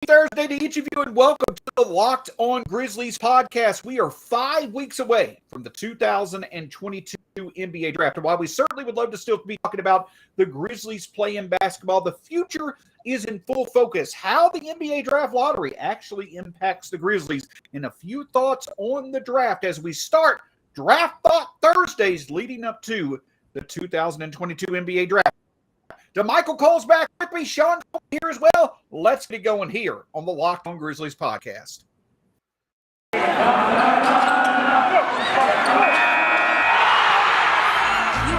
Thursday to each of you, and welcome to the Locked On Grizzlies podcast. We are 5 weeks away from the 2022 NBA draft. And while we certainly would love to still be talking about the Grizzlies playing basketball, the future is in full focus. How the NBA draft lottery actually impacts the Grizzlies, and a few thoughts on the draft as we start Draft Thought Thursdays leading up to the 2022 NBA draft. Damichael Cole's back with me. Shawn here as well. Let's get going here on the Locked On Grizzlies podcast. You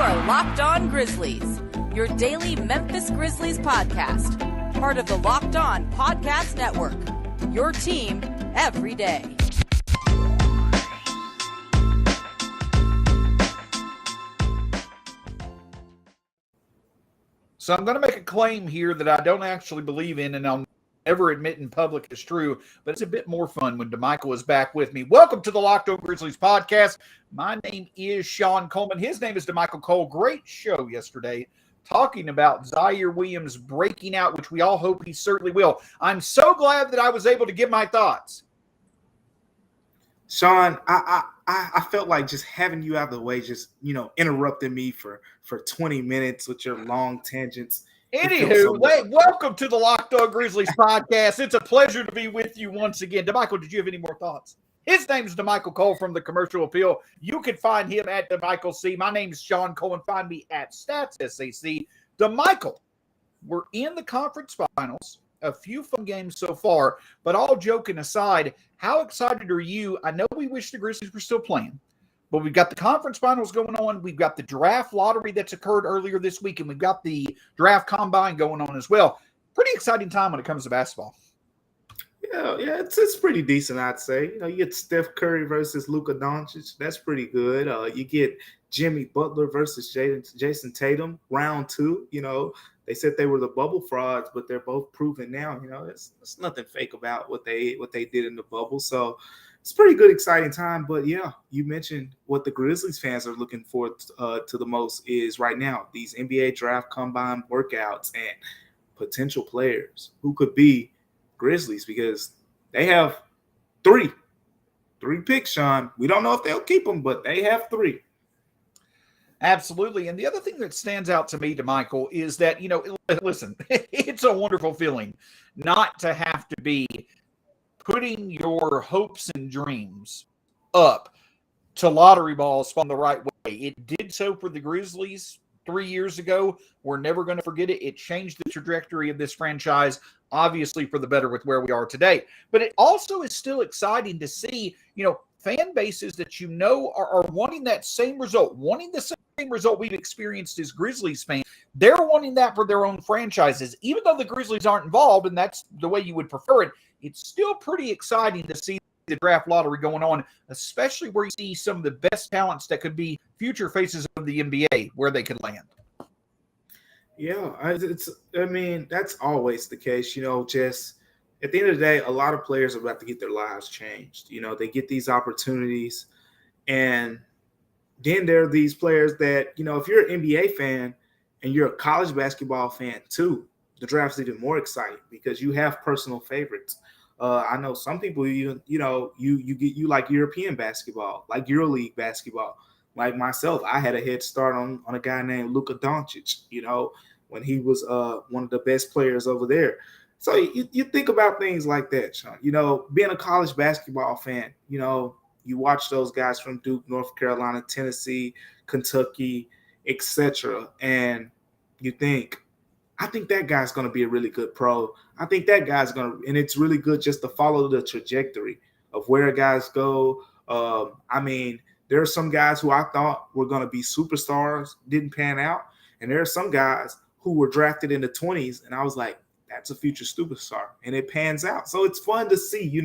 are Locked On Grizzlies, your daily Memphis Grizzlies podcast. Part of the Locked On Podcast Network, your team every day. So I'm going to make a claim here that I don't actually believe in, and I'll never admit in public is true, but it's a bit more fun when Damichael is back with me. Welcome to the Locked On Grizzlies podcast. My name is Shawn Coleman. His name is Damichael Cole. Great show yesterday talking about Zaire Williams breaking out, which we all hope he certainly will. I'm so glad that I was able to give my thoughts. Shawn, I felt like just having you out of the way, just, interrupting me for 20 minutes with your long tangents. Anywho, welcome to the Locked On Grizzlies podcast. It's a pleasure to be with you once again. Damichael, did you have any more thoughts? His name is Damichael Cole from the Commercial Appeal. You can find him at Damichael C. My name is Shawn Coleman. Find me at StatsSAC. Damichael, we're in the conference finals. A few fun games so far, but all joking aside, how excited are you? I know we wish the Grizzlies were still playing, but we've got the conference finals going on. We've got the draft lottery that's occurred earlier this week, and we've got the draft combine going on as well. Pretty exciting time when it comes to basketball. Yeah, it's pretty decent, I'd say. You get Steph Curry versus Luka Doncic. That's pretty good. You get Jimmy Butler versus Jason Tatum, round 2. They said they were the bubble frauds, but they're both proven now. There's nothing fake about what they did in the bubble. So it's a pretty good, exciting time. But yeah, you mentioned what the Grizzlies fans are looking forward to the most is right now these NBA draft combine workouts and potential players who could be Grizzlies, because they have three picks, Shawn. We don't know if they'll keep them, but they have 3. Absolutely. And the other thing that stands out to me, Damichael, is that, listen, it's a wonderful feeling not to have to be putting your hopes and dreams up to lottery balls on the right way. It did so for the Grizzlies 3 years ago. We're never going to forget it. It changed the trajectory of this franchise, obviously for the better with where we are today. But it also is still exciting to see, fan bases that are wanting that same result, wanting the same result we've experienced as Grizzlies fans. They're wanting that for their own franchises. Even though the Grizzlies aren't involved, and that's the way you would prefer it, it's still pretty exciting to see the draft lottery going on, especially where you see some of the best talents that could be future faces of the NBA, where they could land. Yeah, that's always the case, just at the end of the day, a lot of players are about to get their lives changed. They get these opportunities, and then there are these players that, if you're an NBA fan and you're a college basketball fan too, the draft's even more exciting because you have personal favorites. I know some people, you like European basketball, like EuroLeague basketball. Like myself, I had a head start on a guy named Luka Doncic, when he was one of the best players over there. So you think about things like that, Shawn. Being a college basketball fan, you watch those guys from Duke, North Carolina, Tennessee, Kentucky, etc., and you think, I think that guy's going to be a really good pro. I think that guy's going to – and it's really good just to follow the trajectory of where guys go. There are some guys who I thought were going to be superstars, didn't pan out, and there are some guys who were drafted in the 20s, and I was like, that's a future superstar, and it pans out. So it's fun to see,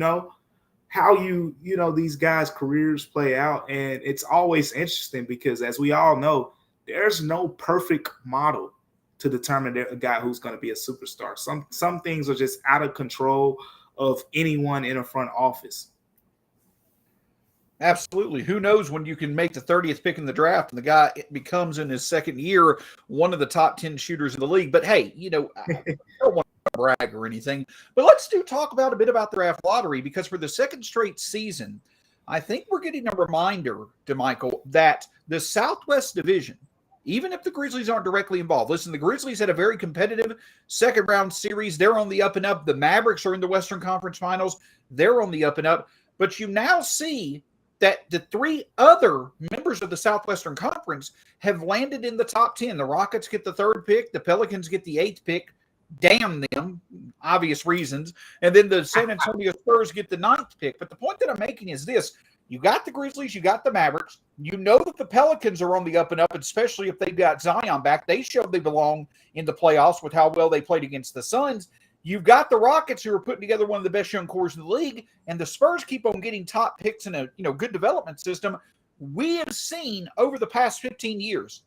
how these guys' careers play out, and it's always interesting because, as we all know, there's no perfect model to determine a guy who's going to be a superstar. Some things are just out of control of anyone in a front office. Absolutely. Who knows when you can make the 30th pick in the draft and the guy becomes in his second year one of the top 10 shooters in the league. But hey, I don't want to brag or anything. But let's talk about a bit about the draft lottery, because for the second straight season, I think we're getting a reminder, Damichael, that the Southwest Division, even if the Grizzlies aren't directly involved. Listen, the Grizzlies had a very competitive second-round series. They're on the up and up. The Mavericks are in the Western Conference Finals. They're on the up and up. But you now see that the three other members of the Southwestern Conference have landed in the top 10. The Rockets get the 3rd pick. The Pelicans get the 8th pick. Damn them, obvious reasons. And then the San Antonio Spurs get the 9th pick. But the point that I'm making is this. You got the Grizzlies, you got the Mavericks. You know that the Pelicans are on the up and up, especially if they've got Zion back. They showed they belong in the playoffs with how well they played against the Suns. You've got the Rockets, who are putting together one of the best young cores in the league, and the Spurs keep on getting top picks in a good development system. We have seen over the past 15 years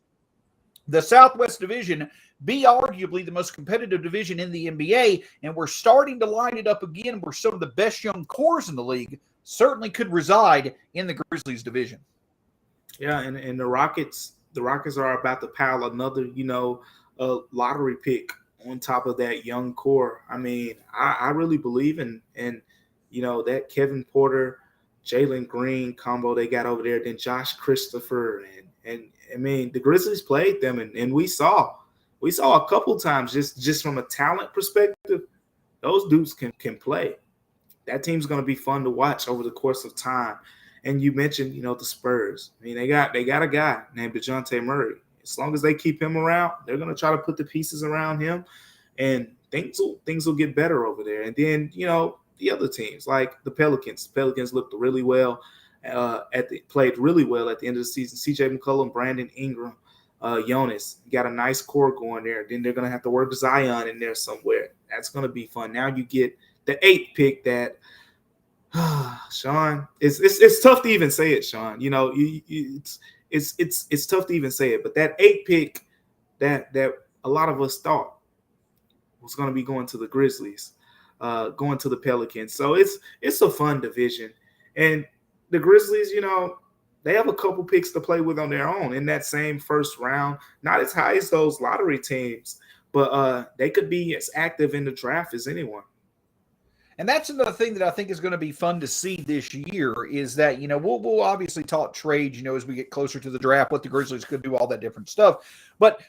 the Southwest Division be arguably the most competitive division in the NBA, and we're starting to line it up again where some of the best young cores in the league certainly could reside in the Grizzlies division. Yeah, and the Rockets are about to pile another, lottery pick on top of that young core. I mean, I really believe in that Kevin Porter, Jalen Green combo they got over there, then Josh Christopher, and I mean the Grizzlies played them, and we saw a couple times just from a talent perspective, those dudes can play. That team's going to be fun to watch over the course of time. And you mentioned, the Spurs. I mean, they got a guy named DeJounte Murray. As long as they keep him around, they're going to try to put the pieces around him, and things will get better over there. And then, the other teams like the Pelicans. The Pelicans looked really well played really well at the end of the season. CJ McCollum, Brandon Ingram, Jonas got a nice core going there. Then they're going to have to work Zion in there somewhere. That's going to be fun. Now you get the 8th pick that Shawn, it's tough to even say it, Shawn. It's tough to even say it, but that 8th pick that a lot of us thought was going to be going to the Grizzlies, going to the Pelicans. So it's a fun division, and the Grizzlies, they have a couple picks to play with on their own in that same first round. Not as high as those lottery teams, but they could be as active in the draft as anyone. And that's another thing that I think is going to be fun to see this year is that, we'll obviously talk trade, as we get closer to the draft, what the Grizzlies could do, all that different stuff. But,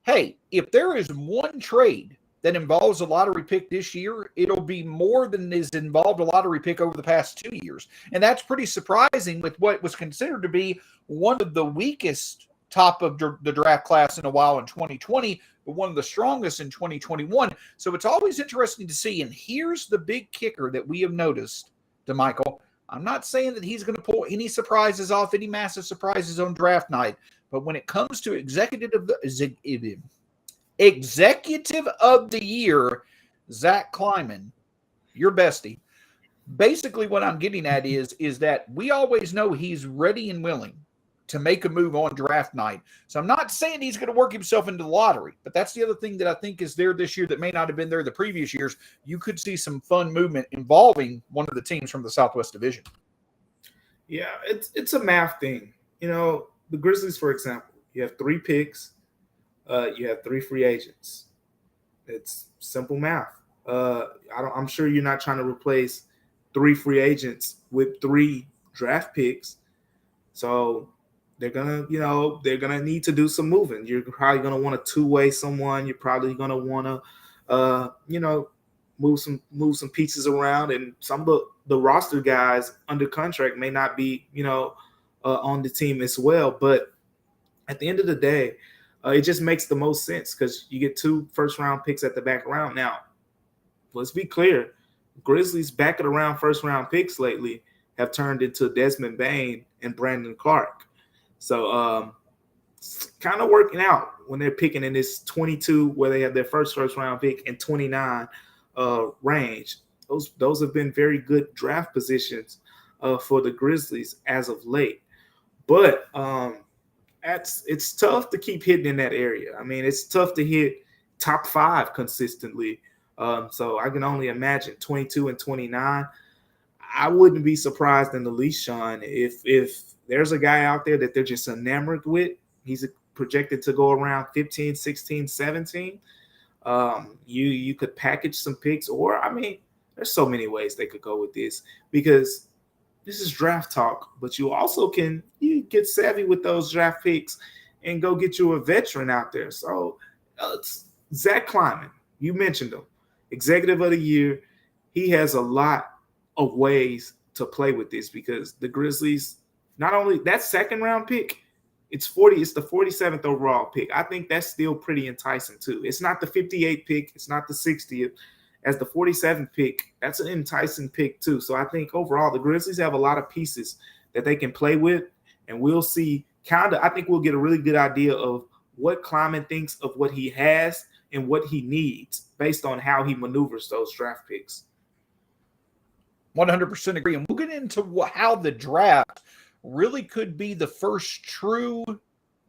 hey, if there is one trade that involves a lottery pick this year, it'll be more than is involved a lottery pick over the past 2 years. And that's pretty surprising with what was considered to be one of the weakest top of the draft class in a while in 2020, but one of the strongest in 2021. So it's always interesting to see. And here's the big kicker that we have noticed, Damichael. I'm not saying that he's going to pull any surprises off, any massive surprises on draft night, but when it comes to executive of the year, Zach Kleiman, your bestie. Basically what I'm getting at is that we always know he's ready and willing to make a move on draft night. So I'm not saying he's going to work himself into the lottery, but that's the other thing that I think is there this year that may not have been there the previous years. You could see some fun movement involving one of the teams from the Southwest Division. Yeah, it's a math thing. The Grizzlies, for example, you have 3 picks, you have 3 free agents. It's simple math. I'm sure you're not trying to replace 3 free agents with 3 draft picks. So they're gonna need to do some moving. You're probably gonna want to 2-way someone. You're probably gonna want to move some pieces around, and some of the roster guys under contract may not be on the team as well. But at the end of the day, it just makes the most sense because you get 2 first-round picks at the back round. Now, let's be clear: Grizzlies back at around first-round picks lately have turned into Desmond Bane and Brandon Clark. So it's kind of working out when they're picking in this 22 where they have their first round pick and 29 range. Those have been very good draft positions for the Grizzlies as of late. But it's tough to keep hitting in that area. I mean, it's tough to hit top 5 consistently. So I can only imagine 22 and 29. I wouldn't be surprised in the least, Shawn, if there's a guy out there that they're just enamored with. He's projected to go around 15, 16, 17. You could package some picks, or I mean, there's so many ways they could go with this because this is draft talk. But you also you get savvy with those draft picks and go get you a veteran out there. So it's Zach Kleiman. You mentioned him, executive of the year. He has a lot of ways to play with this because the Grizzlies, not only that second round pick, it's the 47th overall pick. I think that's still pretty enticing too. It's not the 58th pick, it's not the 60th. As the 47th pick, that's an enticing pick too. So I think overall the Grizzlies have a lot of pieces that they can play with, and we'll see I think we'll get a really good idea of what Kleiman thinks of what he has and what he needs based on how he maneuvers those draft picks. 100% agree. And we'll get into how the draft really could be the first true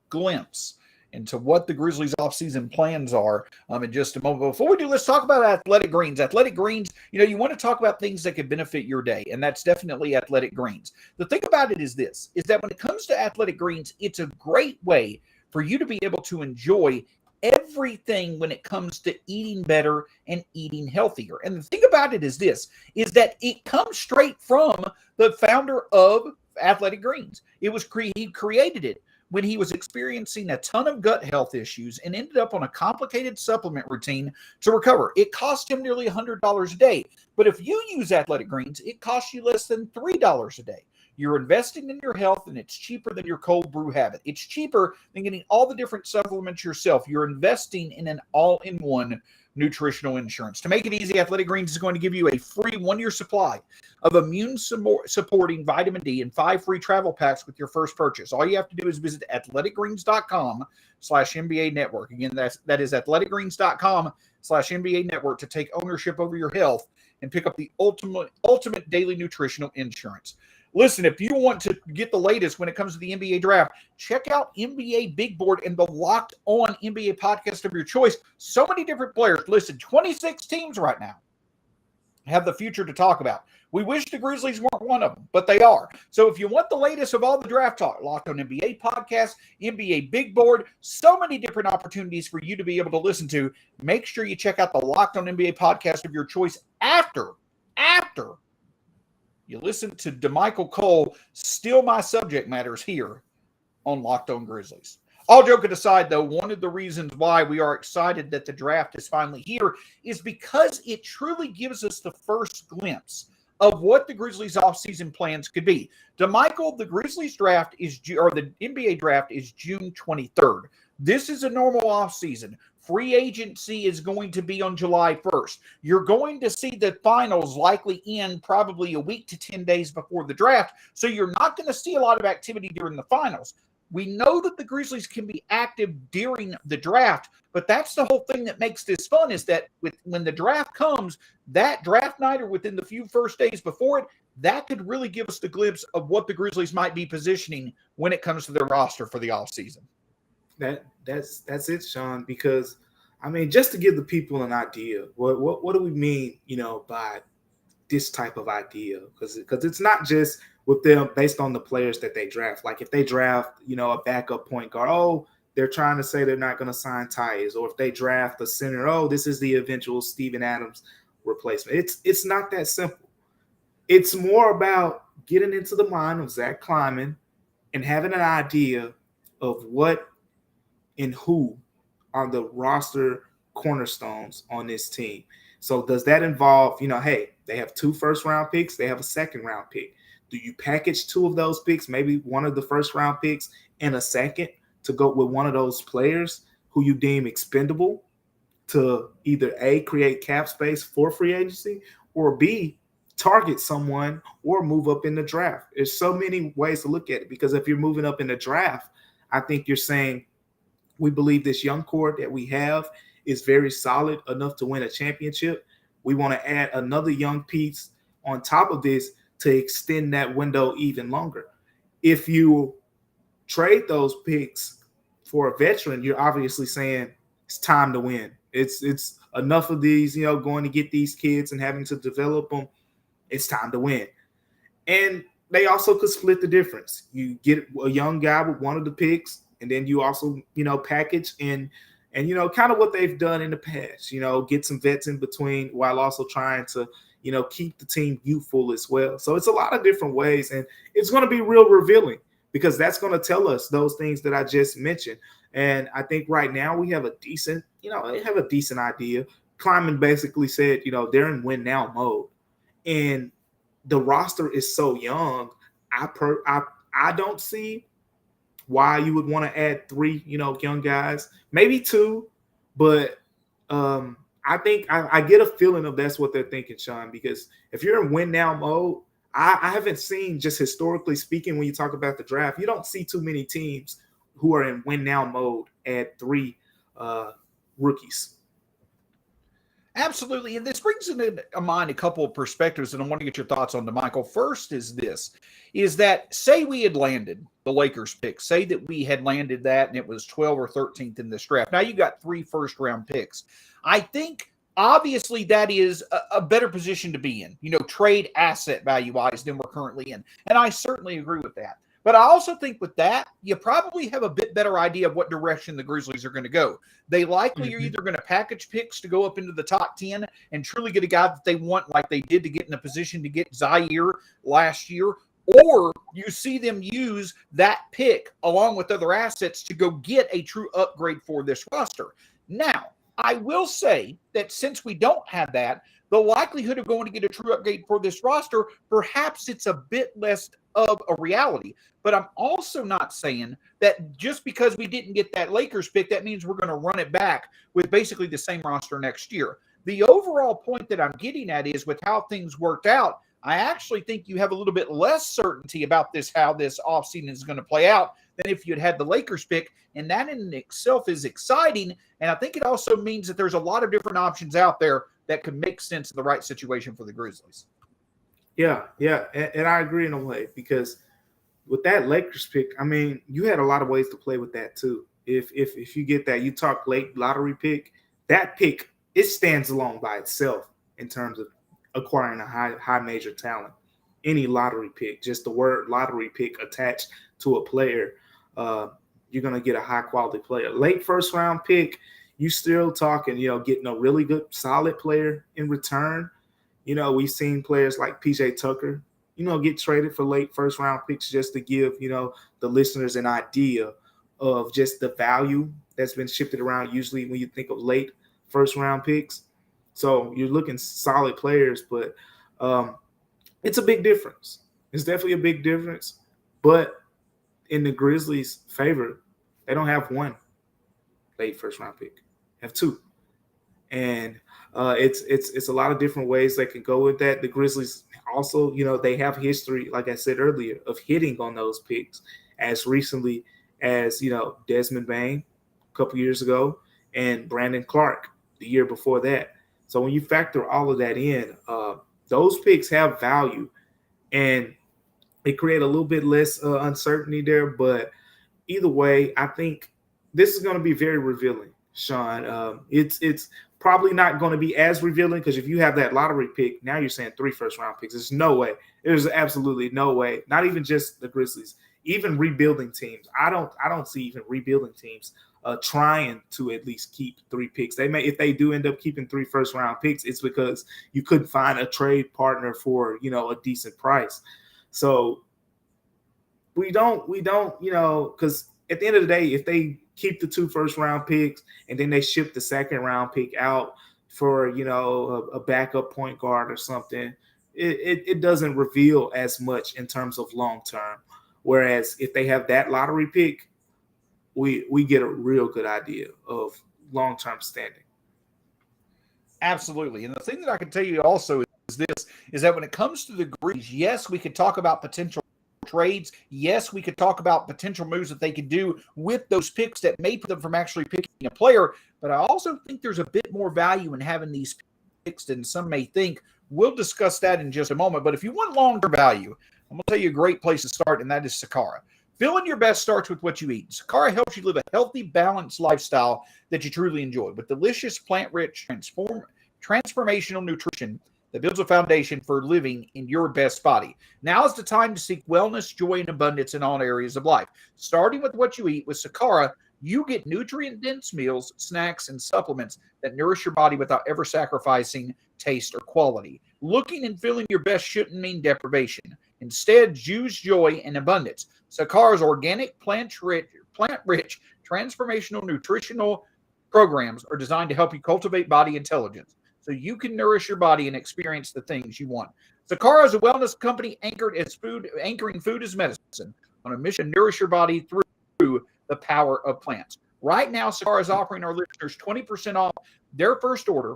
glimpse into what the Grizzlies offseason plans are in just a moment. But before we do, let's talk about Athletic Greens. Athletic Greens, you want to talk about things that could benefit your day, and that's definitely Athletic Greens. The thing about it is this, is that when it comes to Athletic Greens, it's a great way for you to be able to enjoy everything when it comes to eating better and eating healthier. And the thing about it is this, is that it comes straight from the founder of Athletic Greens. He created it when he was experiencing a ton of gut health issues and ended up on a complicated supplement routine to recover. It cost him nearly $100 a day. But if you use Athletic Greens, it costs you less than $3 a day. You're investing in your health, and it's cheaper than your cold brew habit. It's cheaper than getting all the different supplements yourself. You're investing in an all-in-one nutritional insurance. To make it easy, Athletic Greens is going to give you a free 1-year supply of immune-supporting vitamin D and 5 free travel packs with your first purchase. All you have to do is visit athleticgreens.com/NBA network. Again, that is athleticgreens.com/NBA network to take ownership over your health and pick up the ultimate daily nutritional insurance. Listen, if you want to get the latest when it comes to the NBA draft, check out NBA Big Board and the Locked On NBA podcast of your choice. So many different players. Listen, 26 teams right now have the future to talk about. We wish the Grizzlies weren't one of them, but they are. So if you want the latest of all the draft talk, Locked On NBA podcast, NBA Big Board, so many different opportunities for you to be able to listen to, make sure you check out the Locked On NBA podcast of your choice after you listen to Damichael Cole, Still My Subject Matters here on Locked On Grizzlies. All joking aside, though, one of the reasons why we are excited that the draft is finally here is because it truly gives us the first glimpse of what the Grizzlies offseason plans could be. Damichael, the Grizzlies draft the NBA draft is June 23rd. This is a normal offseason. Free agency is going to be on July 1st. You're going to see the finals likely end probably a week to 10 days before the draft, so you're not going to see a lot of activity during the finals. We know that the Grizzlies can be active during the draft, but that's the whole thing that makes this fun, is that when the draft comes, that draft night or within the few first days before it, that could really give us the glimpse of what the Grizzlies might be positioning when it comes to their roster for the offseason. That's it, Shawn, because I mean, just to give the people an idea, what do we mean, by this type of idea? Because it's not just with them based on the players that they draft. Like if they draft, a backup point guard, they're trying to say they're not going to sign Tyus, or if they draft a center, this is the eventual Steven Adams replacement. It's not that simple. It's more about getting into the mind of Zach Kleiman and having an idea of what and who are the roster cornerstones on this team. So does that involve, hey, they have 2 first-round picks, they have a second-round pick. Do you package 2 of those picks, maybe one of the first-round picks and a second, to go with one of those players who you deem expendable to either A, create cap space for free agency, or B, target someone or move up in the draft? There's so many ways to look at it, because if you're moving up in the draft, I think you're saying, we believe this young core that we have is very solid enough to win a championship. We want to add another young piece on top of this to extend that window even longer. If you trade those picks for a veteran, you're obviously saying it's time to win. It's enough of these, going to get these kids and having to develop them. It's time to win. And they also could split the difference. You get a young guy with one of the picks, and then you also, package and And, kind of what they've done in the past, get some vets in between while also trying to, keep the team youthful as well. So it's a lot of different ways, and it's going to be real revealing because that's going to tell us those things that I just mentioned. And I think right now we have a decent, idea. Kleiman basically said, they're in win now mode, and the roster is so young. I don't see why you would want to add 3, young guys, maybe 2, but I think I get a feeling of that's what they're thinking, Shawn, because if you're in win now mode, I haven't seen, just historically speaking, when you talk about the draft, you don't see too many teams who are in win now mode add 3 rookies. Absolutely. And this brings into mind a couple of perspectives, and I want to get your thoughts on Damichael. First is that say we had landed the Lakers pick, say that we had landed that and it was 12th or 13th in this draft. Now you got 3 first-round picks. I think obviously that is a better position to be in, trade asset value-wise than we're currently in. And I certainly agree with that. But I also think with that, you probably have a bit better idea of what direction the Grizzlies are going to go. They likely are either going to package picks to go up into the top 10 and truly get a guy that they want, like they did to get in a position to get Zaire last year, or you see them use that pick along with other assets to go get a true upgrade for this roster. Now, I will say that since we don't have that, the likelihood of going to get a true upgrade for this roster, perhaps it's a bit less of a reality. But I'm also not saying that just because we didn't get that Lakers pick, that means we're going to run it back with basically the same roster next year. The overall point that I'm getting at is with how things worked out, I actually think you have a little bit less certainty about how this offseason is going to play out than if you'd had the Lakers pick. And that in itself is exciting. And I think it also means that there's a lot of different options out there that could make sense in the right situation for the Grizzlies. Yeah. And I agree in a way, because with that Lakers pick, I mean, you had a lot of ways to play with that too. If you get that, you talk late lottery pick, that pick, it stands alone by itself in terms of acquiring a high major talent. Any lottery pick, just the word lottery pick attached to a player, you're going to get a high quality player. Late first round pick, you still talking, getting a really good solid player in return. We've seen players like PJ Tucker, get traded for late first round picks just to give, the listeners an idea of just the value that's been shifted around usually when you think of late first round picks. So you're looking solid players, but it's a big difference. It's definitely a big difference. But in the Grizzlies' favor, they don't have 1 late first round pick. They have 2. And it's a lot of different ways they can go with that. The Grizzlies also, they have history, like I said earlier, of hitting on those picks as recently as, Desmond Bain a couple years ago and Brandon Clark the year before that. So when you factor all of that in, those picks have value, and they create a little bit less uncertainty there. But either way, I think this is going to be very revealing, Shawn. It's probably not going to be as revealing because if you have that lottery pick, now you're saying 3 first-round picks. There's no way. There's absolutely no way. Not even just the Grizzlies, even rebuilding teams. I don't see even rebuilding teams trying to at least keep 3 picks. They may, if they do end up keeping 3 first-round picks, it's because you couldn't find a trade partner for a decent price. So we don't, because at the end of the day, if they keep the 2 first-round picks and then they ship the second-round pick out for, a backup point guard or something, it doesn't reveal as much in terms of long-term. Whereas if they have that lottery pick, we get a real good idea of long-term standing. Absolutely. And the thing that I can tell you also is that when it comes to the Grizzlies, yes, we could talk about potential trades. Yes, we could talk about potential moves that they could do with those picks that may put them from actually picking a player. But I also think there's a bit more value in having these picks than some may think. We'll discuss that in just a moment. But if you want long-term value, I'm going to tell you a great place to start, and that is Sakara. Feeling your best starts with what you eat. Sakara helps you live a healthy, balanced lifestyle that you truly enjoy with delicious, plant-rich, transformational nutrition that builds a foundation for living in your best body. Now is the time to seek wellness, joy, and abundance in all areas of life. Starting with what you eat with Sakara, you get nutrient-dense meals, snacks, and supplements that nourish your body without ever sacrificing taste or quality. Looking and feeling your best shouldn't mean deprivation. Instead, choose joy and abundance. Sakara's organic, plant-rich, transformational nutritional programs are designed to help you cultivate body intelligence so you can nourish your body and experience the things you want. Sakara is a wellness company anchoring food as medicine on a mission to nourish your body through the power of plants. Right now, Sakara is offering our listeners 20% off their first order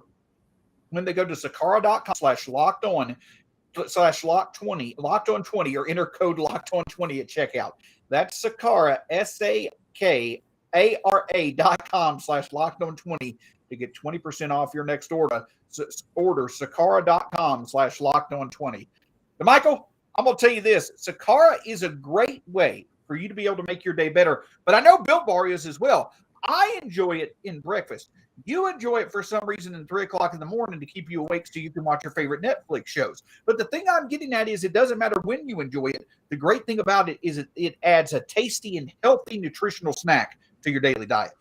when they go to sakara.com/locked-on/locked-on20 or enter code locked-on20 at checkout. That's Sakara, SAKARA.com/locked-on20 to get 20% off your next order. Order sakara.com/locked-on20. Damichael, I'm going to tell you this. Sakara is a great way for you to be able to make your day better, but I know Built Bar is as well. I enjoy it in breakfast. You enjoy it for some reason in 3 o'clock in the morning to keep you awake so you can watch your favorite Netflix shows. But the thing I'm getting at is it doesn't matter when you enjoy it. The great thing about it is it adds a tasty and healthy nutritional snack to your daily diet.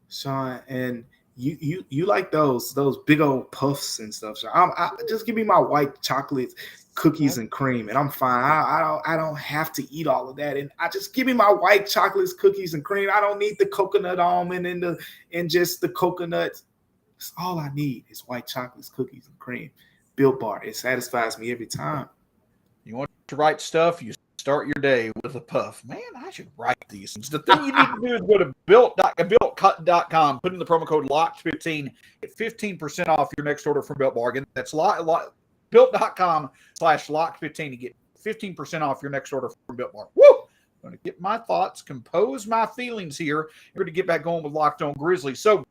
Shawn, and you like those big old puffs and stuff. So I just give me my white chocolate cookies and cream, and I'm fine. I don't have to eat all of that, and I just give me my white chocolates, cookies, and cream. I don't need the coconut almond and just the coconuts. That's all I need is white chocolates, cookies, and cream. Built Bar, it satisfies me every time. You want to write stuff, you start your day with a puff. Man, I should write these things. The thing you need to do is go to built.com, put in the promo code LOCKED15, get 15% off your next order from Built Bar. Again, that's built.com/locked15 to get 15% off your next order from Built Bar. Woo! I'm going to get my thoughts, compose my feelings here. We're going to get back going with Locked On Grizzlies. So,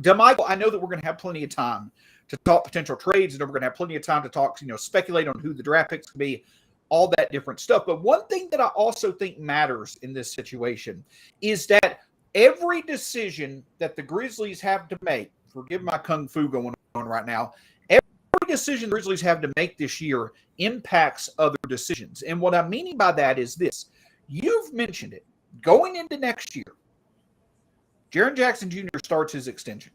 Damichael, I know that we're going to have plenty of time to talk potential trades, and we're going to have plenty of time to talk, speculate on who the draft picks could be, all that different stuff. But one thing that I also think matters in this situation is that every decision that the Grizzlies have to make, forgive my kung fu going on right now, every decision the Grizzlies have to make this year impacts other decisions. And what I'm meaning by that is this. You've mentioned it. Going into next year, Jaren Jackson Jr. starts his extension.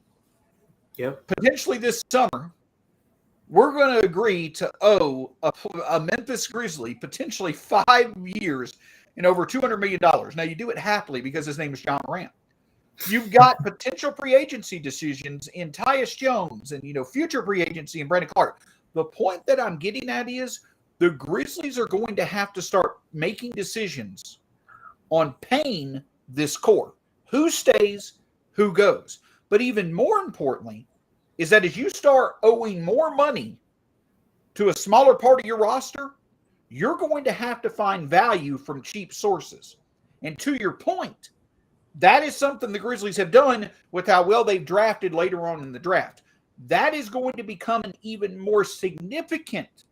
Yep. Potentially this summer, we're going to agree to owe a Memphis Grizzly potentially 5 years and over $200 million. Now, you do it happily because his name is John Morant. You've got potential free agency decisions in Tyus Jones and, future free agency in Brandon Clark. The point that I'm getting at is the Grizzlies are going to have to start making decisions on paying this core. Who stays, who goes. But even more importantly is that as you start owing more money to a smaller part of your roster, you're going to have to find value from cheap sources. And to your point, that is something the Grizzlies have done with how well they've drafted later on in the draft. That is going to become an even more significant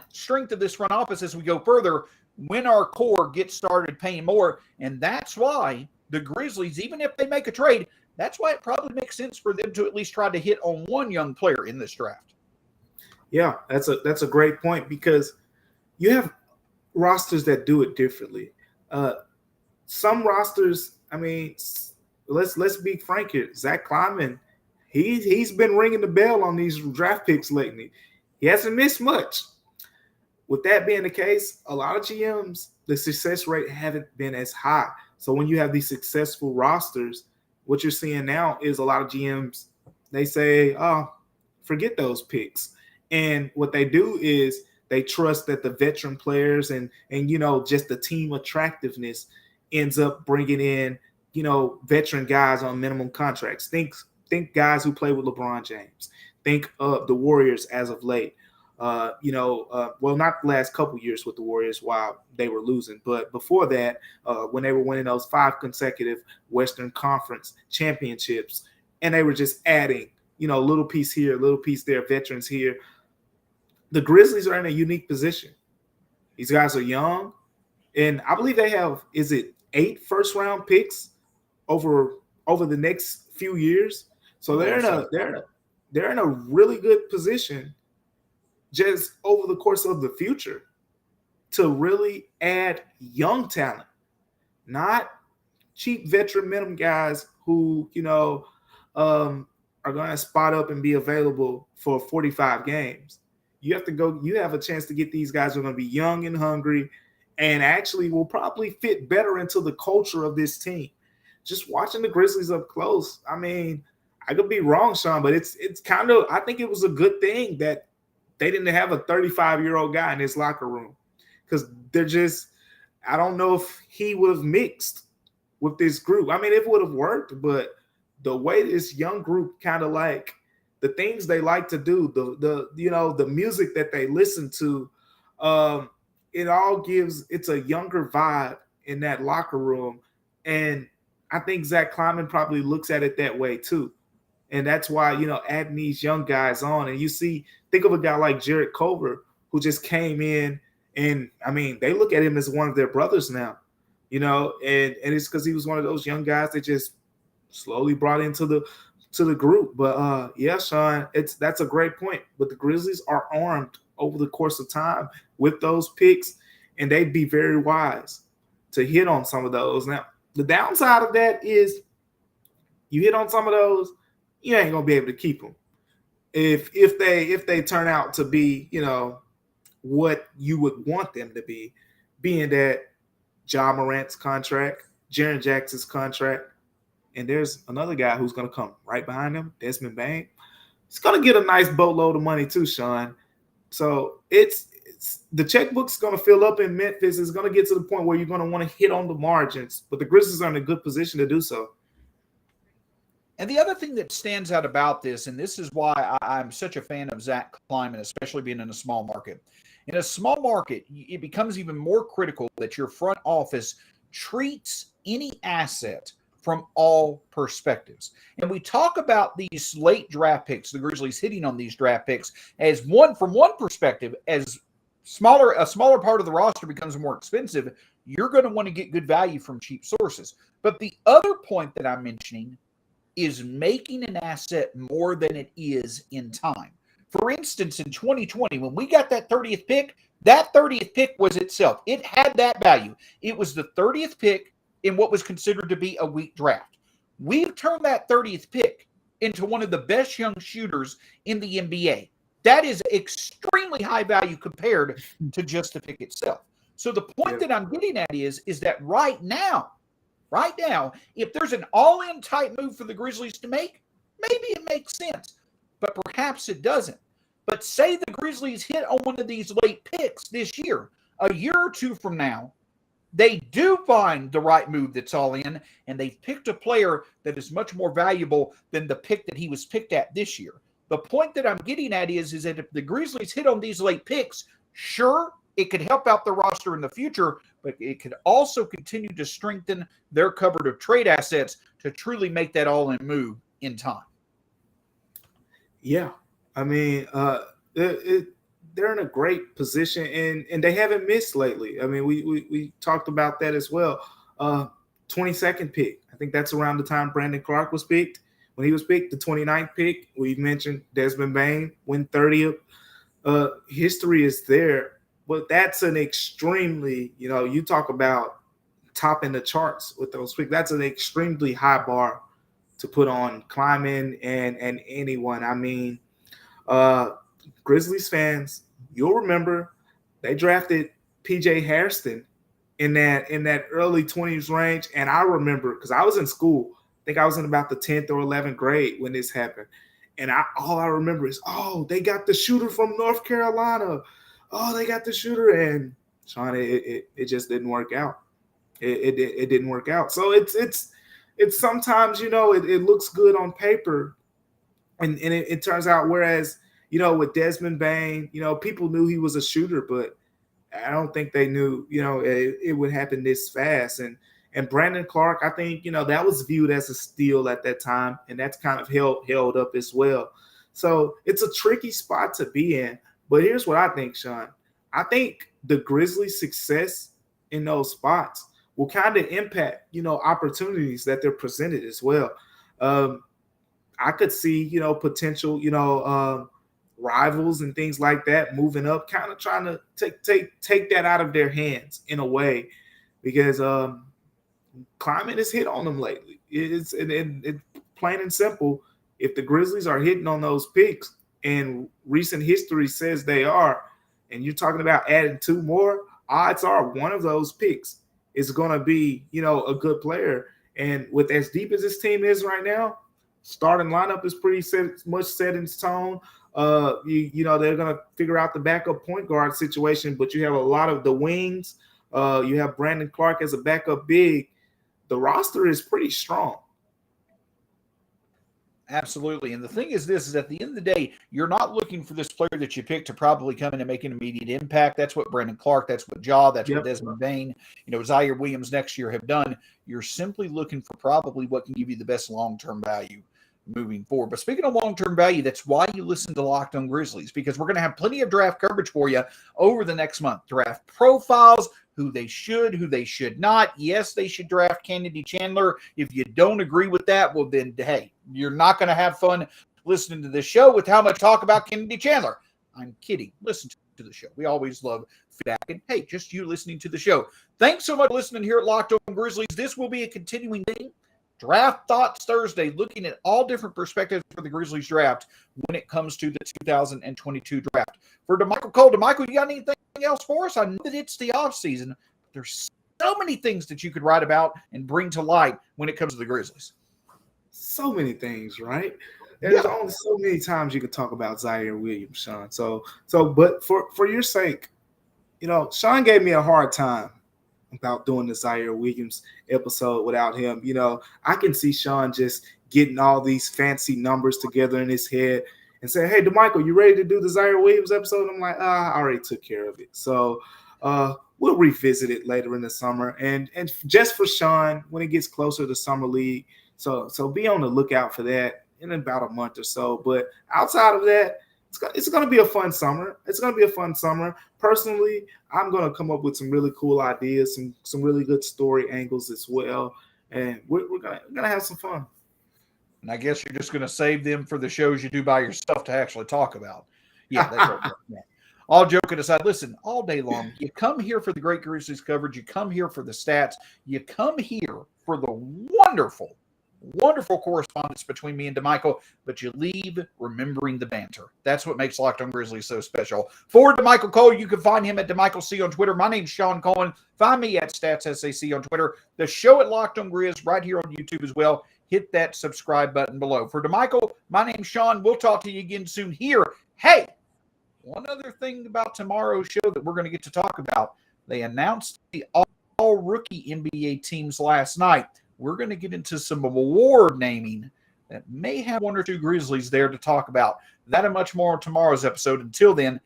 strength of this front office as we go further when our core gets started paying more. And that's why the Grizzlies, even if they make a trade, that's why it probably makes sense for them to at least try to hit on one young player in this draft. Yeah, that's a great point because you have rosters that do it differently. Some rosters, let's be frank here. Zach Kleiman, he's been ringing the bell on these draft picks lately. He hasn't missed much. With that being the case, a lot of GMs, the success rate haven't been as high. So when you have these successful rosters, what you're seeing now is a lot of GMs, they say, oh, forget those picks. And what they do is they trust that the veteran players and just the team attractiveness ends up bringing in, veteran guys on minimum contracts. Think guys who play with LeBron James. Think of the Warriors as of late. Not the last couple years with the Warriors while they were losing, but before that, when they were winning those 5 consecutive Western Conference championships, and they were just adding, a little piece here, a little piece there, veterans here. The Grizzlies are in a unique position. These guys are young, and I believe they have, 8 first-round picks over the next few years. So they're in a really good position just over the course of the future to really add young talent, not cheap veteran minimum guys who, are going to spot up and be available for 45 games. You have a chance to get these guys who are going to be young and hungry and actually will probably fit better into the culture of this team. Just watching the Grizzlies up close, I mean, I could be wrong, Shawn, but it's kind of, I think it was a good thing that they didn't have a 35-year-old guy in his locker room, because they're just, I don't know if he would have mixed with this group. I mean, it would have worked, but the way this young group kind of like the things they like to do, the music that they listen to, it's a younger vibe in that locker room. And I think Zach Kleiman probably looks at it that way too. And that's why, adding these young guys on, and think of a guy like Jared Culver, who just came in, and I mean, they look at him as one of their brothers now, and it's because he was one of those young guys that just slowly brought into the group. But yeah, Shawn, that's a great point. But the Grizzlies are armed over the course of time with those picks, and they'd be very wise to hit on some of those. Now, the downside of that is you hit on some of those, you ain't gonna be able to keep them if they turn out to be, what you would want them to be, being that Ja Morant's contract, Jaren Jackson's contract, and there's another guy who's going to come right behind him, Desmond Bane. He's going to get a nice boatload of money too, Shawn. So it's the checkbook's going to fill up in Memphis. It's going to get to the point where you're going to want to hit on the margins, but the Grizzlies are in a good position to do so. And the other thing that stands out about this, and this is why I'm such a fan of Zach Kleiman, especially being in a small market. In a small market, it becomes even more critical that your front office treats any asset from all perspectives. And we talk about these late draft picks, the Grizzlies hitting on these draft picks, as from one perspective, as a smaller part of the roster becomes more expensive, you're going to want to get good value from cheap sources. But the other point that I'm mentioning is making an asset more than it is in time. For instance, in 2020, when we got that 30th pick was itself. It had that value. It was the 30th pick in what was considered to be a weak draft. We've turned that 30th pick into one of the best young shooters in the NBA. That is extremely high value compared to just the pick itself. So the point that I'm getting at is that right now, if there's an all-in type move for the Grizzlies to make, maybe it makes sense, but perhaps it doesn't. But say the Grizzlies hit on one of these late picks this year, a year or two from now, they do find the right move that's all in, and they've picked a player that is much more valuable than the pick that he was picked at this year. The point that I'm getting at is that if the Grizzlies hit on these late picks, sure, it could help out the roster in the future, but it could also continue to strengthen their cupboard of trade assets to truly make that all-in move in time. Yeah, I mean, they're in a great position, and they haven't missed lately. I mean, we talked about that as well. 22nd pick. I think that's around the time Brandon Clark was picked. When he was picked, the 29th pick, we mentioned Desmond Bane, win 30th. History is there. But that's an extremely, you talk about topping the charts with those picks. That's an extremely high bar to put on Kleiman and anyone. I mean, Grizzlies fans, you'll remember they drafted PJ Hairston in that early 20s range. And I remember, because I was in school, I think I was in about the 10th or 11th grade when this happened. And all I remember is, they got the shooter from North Carolina. They got the shooter, and Shawn, it just didn't work out. It didn't work out. So it's sometimes, it looks good on paper, and it turns out, whereas, with Desmond Bane, people knew he was a shooter, but I don't think they knew, it would happen this fast. And Brandon Clark, I think, that was viewed as a steal at that time, and that's kind of held up as well. So it's a tricky spot to be in. But here's what I think, Shawn. I think the Grizzlies' success in those spots will kind of impact, opportunities that they're presented as well. I could see, potential, rivals and things like that moving up, kind of trying to take that out of their hands in a way, because climate has hit on them lately. It's plain and simple. If the Grizzlies are hitting on those picks, and recent history says they are, and you're talking about adding 2 more, odds are one of those picks is going to be, a good player. And with as deep as this team is right now, starting lineup is pretty much set in stone. They're going to figure out the backup point guard situation, but you have a lot of the wings. You have Brandon Clark as a backup big. The roster is pretty strong. Absolutely. And the thing is this, is at the end of the day, you're not looking for this player that you picked to probably come in and make an immediate impact. That's what Brandon Clark, that's what Jaw, that's what Desmond Bain, Zaire Williams next year have done. You're simply looking for probably what can give you the best long-term value moving forward. But speaking of long-term value, that's why you listen to Locked On Grizzlies, because we're going to have plenty of draft coverage for you over the next month. Draft profiles, who they should not. Yes, they should draft Kennedy Chandler. If you don't agree with that, well then, hey, you're not going to have fun listening to this show with how much talk about Kennedy Chandler. I'm kidding. Listen to the show. We always love feedback. And hey, just you listening to the show. Thanks so much for listening here at Locked On Grizzlies. This will be a continuing thing. Draft Thoughts Thursday, looking at all different perspectives for the Grizzlies draft when it comes to the 2022 draft. For Damichael Cole, Damichael, you got anything else for us? I know that it's the offseason, but there's so many things that you could write about and bring to light when it comes to the Grizzlies. So many things, right? There's only so many times you could talk about Zaire Williams, Shawn. But for your sake, Shawn gave me a hard time about doing the Zaire Williams episode without him. I can see Shawn just getting all these fancy numbers together in his head and saying, hey, Damichael, you ready to do the Zaire Williams episode? I'm like, I already took care of it. So we'll revisit it later in the summer. And just for Shawn, when it gets closer to Summer League, so be on the lookout for that in about a month or so. But outside of that, it's going to be a fun summer. It's going to be a fun summer. Personally, I'm going to come up with some really cool ideas, some really good story angles as well. And we're going to have some fun. And I guess you're just going to save them for the shows you do by yourself to actually talk about. Yeah, that's right. Yeah. All joking aside, listen, all day long, you come here for the great Grizzlies coverage. You come here for the stats. You come here for the wonderful correspondence between me and Damichael, but you leave remembering the banter. That's what makes Locked On Grizzlies so special. For Damichael Cole, you can find him at Damichael C on Twitter. My name's Shawn Coleman. Find me at StatsSAC on Twitter. The show at Locked On Grizz right here on YouTube as well. Hit that subscribe button below. For Damichael, my name's Shawn. We'll talk to you again soon here. Hey, one other thing about tomorrow's show that we're going to get to talk about. They announced the all-rookie NBA teams last night. We're going to get into some award naming that may have one or two Grizzlies there to talk about. That and much more on tomorrow's episode. Until then,